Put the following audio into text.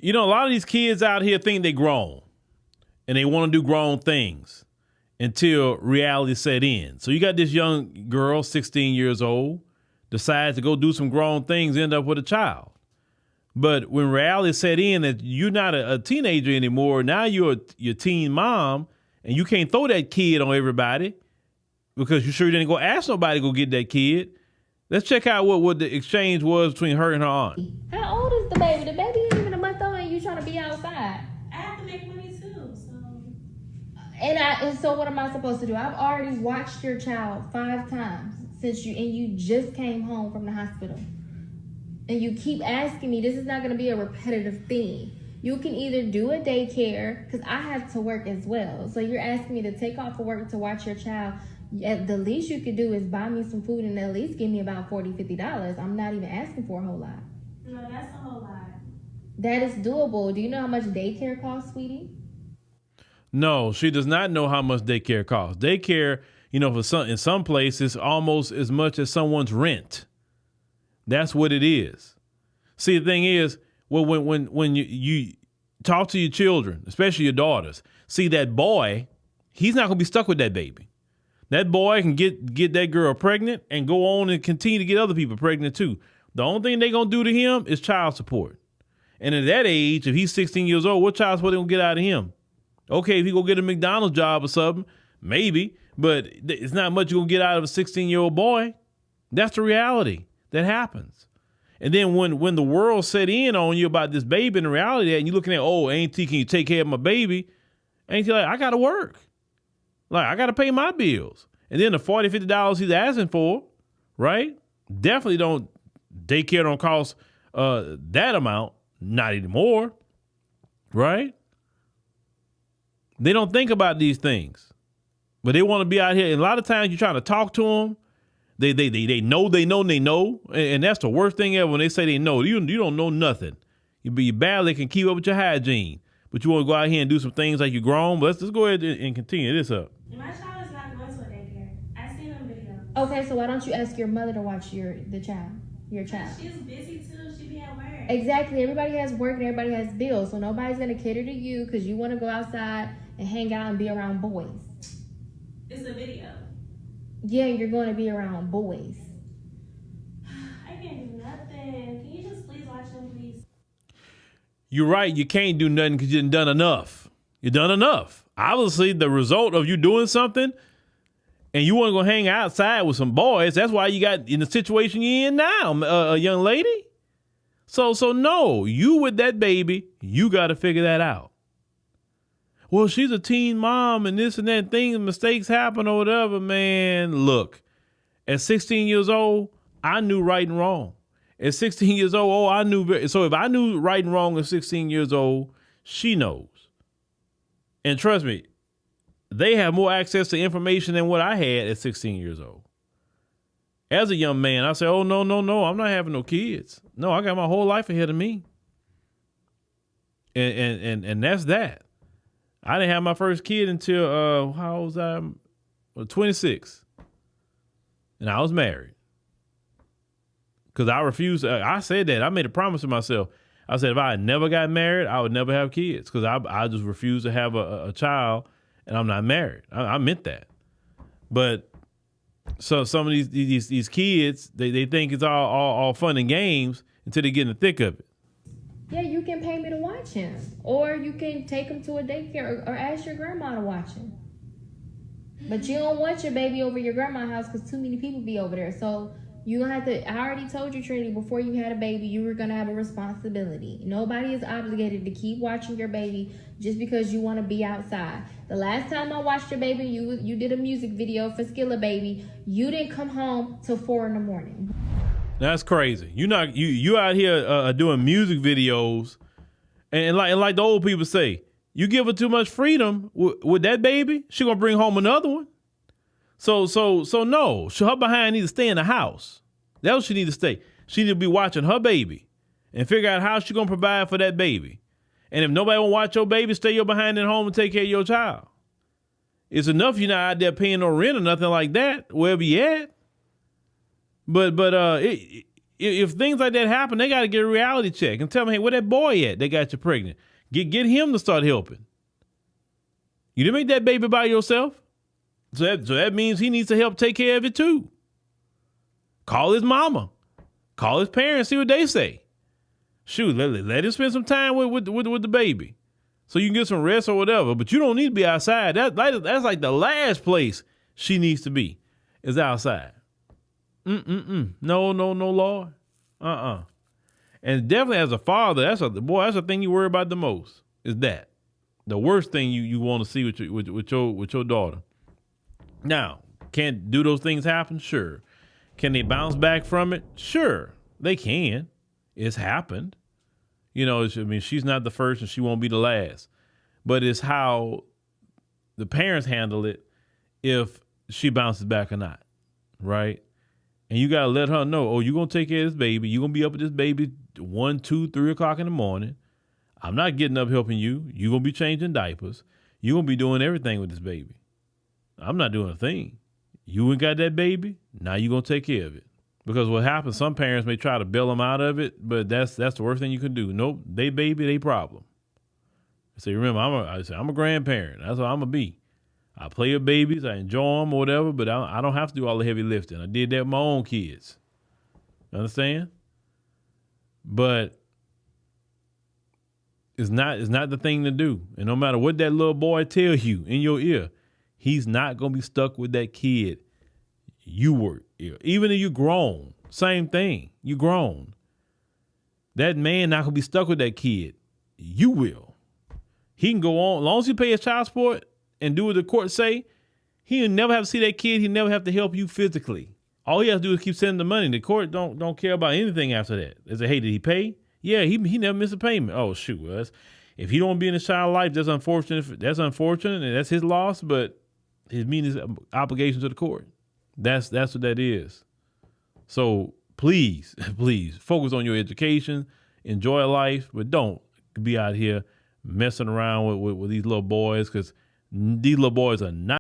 You know, a lot of these kids out here think they grown and they want to do grown things until reality set in. So you got this young girl, 16 years old, decides to go do some grown things, end up with a child. But when reality set in that you're not a teenager anymore, now you're your teen mom, and you can't throw that kid on everybody because you sure didn't go ask nobody to go get that kid. Let's check out what the exchange was between her and her aunt. How old is the baby? The baby ain't even a month old and you trying to be outside. I have to make money too, so. And so what am I supposed to do? I've already watched your child 5 times since you just came home from the hospital. And you keep asking me, this is not going to be a repetitive thing. You can either do a daycare, because I have to work as well. So you're asking me to take off of work to watch your child. The least you could do is buy me some food and at least give me about $40, $50. I'm not even asking for a whole lot. No, that's a whole lot. That is doable. Do you know how much daycare costs, sweetie? No, she does not know how much daycare costs. Daycare, you know, in some places, almost as much as someone's rent. That's what it is. See, the thing is, well, when you talk to your children, especially your daughters, see that boy, he's not going to be stuck with that baby. That boy can get that girl pregnant and go on and continue to get other people pregnant too. The only thing they're going to do to him is child support. And at that age, if he's 16 years old, what child support they going to get out of him? Okay, if he go get a McDonald's job or something, maybe, but it's not much you're going to get out of a 16-year-old boy. That's the reality that happens. And then when the world set in on you about this baby and the reality of that, and you're looking at, oh, Auntie, can you take care of my baby? Auntie like, I got to work. Like, I got to pay my bills. And then the $40, $50 he's asking for, right? Definitely daycare don't cost that amount. Not anymore, right? They don't think about these things, but they want to be out here. And a lot of times you're trying to talk to them. They know. And that's the worst thing ever when they say they know. You don't know nothing. You barely can keep up with your hygiene, but you want to go out here and do some things like you're grown. But let's go ahead and continue this up. My child is not going to a daycare. I've seen them video. Okay, so why don't you ask your mother to watch your child? She's busy too. She be at work. Exactly. Everybody has work and everybody has bills, so nobody's gonna cater to you because you want to go outside and hang out and be around boys. It's a video. Yeah, you're going to be around boys. I can't do nothing. Can you just please watch them, please? You're right. You can't do nothing because you done enough. You done enough. Obviously, the result of you doing something and you want to go hang outside with some boys, that's why you got in the situation you're in now, a young lady. So no, you with that baby, you got to figure that out. Well, she's a teen mom and this and that, things, mistakes happen or whatever, man. Look, at 16 years old, I knew right and wrong. At 16 years old, I knew. So if I knew right and wrong at 16 years old, she knows. And trust me, they have more access to information than what I had at 16 years old. As a young man, I said, oh, no, I'm not having no kids. No, I got my whole life ahead of me. And that's that. I didn't have my first kid until, how old was I? 26. And I was married. Because I refused. I said that. I made a promise to myself. I said if I had never got married, I would never have kids. Because I just refused to have a child, and I'm not married. I meant that. But so some of these kids, they think it's all fun and games until they get in the thick of it. Yeah, you can pay me to watch him. Or you can take him to a daycare or ask your grandma to watch him. But you don't want your baby over your grandma's house because too many people be over there. So you gonna have to, I already told you, Trinity, before you had a baby, you were gonna have a responsibility. Nobody is obligated to keep watching your baby just because you want to be outside. The last time I watched your baby, you did a music video for Skilla Baby. You didn't come home till 4 a.m. That's crazy. You out here doing music videos, and like the old people say, you give her too much freedom with that baby, she gonna bring home another one. So no, her behind needs to stay in the house. That's what she need to stay. She need to be watching her baby and figure out how she gonna provide for that baby. And if nobody won't watch your baby, stay your behind at home and take care of your child. It's enough you're not out there paying no rent or nothing like that, wherever you at. But if things like that happen, they got to get a reality check and tell them, hey, where that boy at? They got you pregnant. Get him to start helping. You didn't make that baby by yourself. So that means he needs to help take care of it too. Call his mama. Call his parents, see what they say. Shoot, let him spend some time with the baby so you can get some rest or whatever. But you don't need to be outside. That's like the last place she needs to be is outside. No, Lord. And definitely as a father, that's the thing you worry about the most is that. The worst thing you want to see with your daughter. Now, can do those things happen? Sure. Can they bounce back from it? Sure, they can. It's happened. She's not the first and she won't be the last. But it's how the parents handle it if she bounces back or not, right? And you got to let her know, you're going to take care of this baby. You're going to be up with this baby 1, 2, 3 o'clock in the morning. I'm not getting up helping you. You're going to be changing diapers. You're going to be doing everything with this baby. I'm not doing a thing. You ain't got that baby. Now you're going to take care of it. Because what happens, some parents may try to bail them out of it, but that's the worst thing you can do. Nope, they baby, they problem. See, remember, I'm a grandparent. That's what I'm going to be. I play with babies. I enjoy them or whatever, but I don't have to do all the heavy lifting. I did that with my own kids. Understand? But it's not the thing to do. And no matter what that little boy tell you in your ear, he's not going to be stuck with that kid. You were, even if you're grown, same thing. You grown. That man not going to be stuck with that kid. You will. He can go on. As long as you pay his child support and do what the court say, he'll never have to see that kid. He'll never have to help you physically. All he has to do is keep sending the money. The court don't care about anything after that. They say, hey, did he pay? Yeah, he never missed a payment. Oh, shoot. Well, if he don't be in his child's life, that's unfortunate. That's unfortunate, and that's his loss, but his means obligation to the court. That's what that is. So please focus on your education, enjoy life, but don't be out here messing around with these little boys, because these little boys are not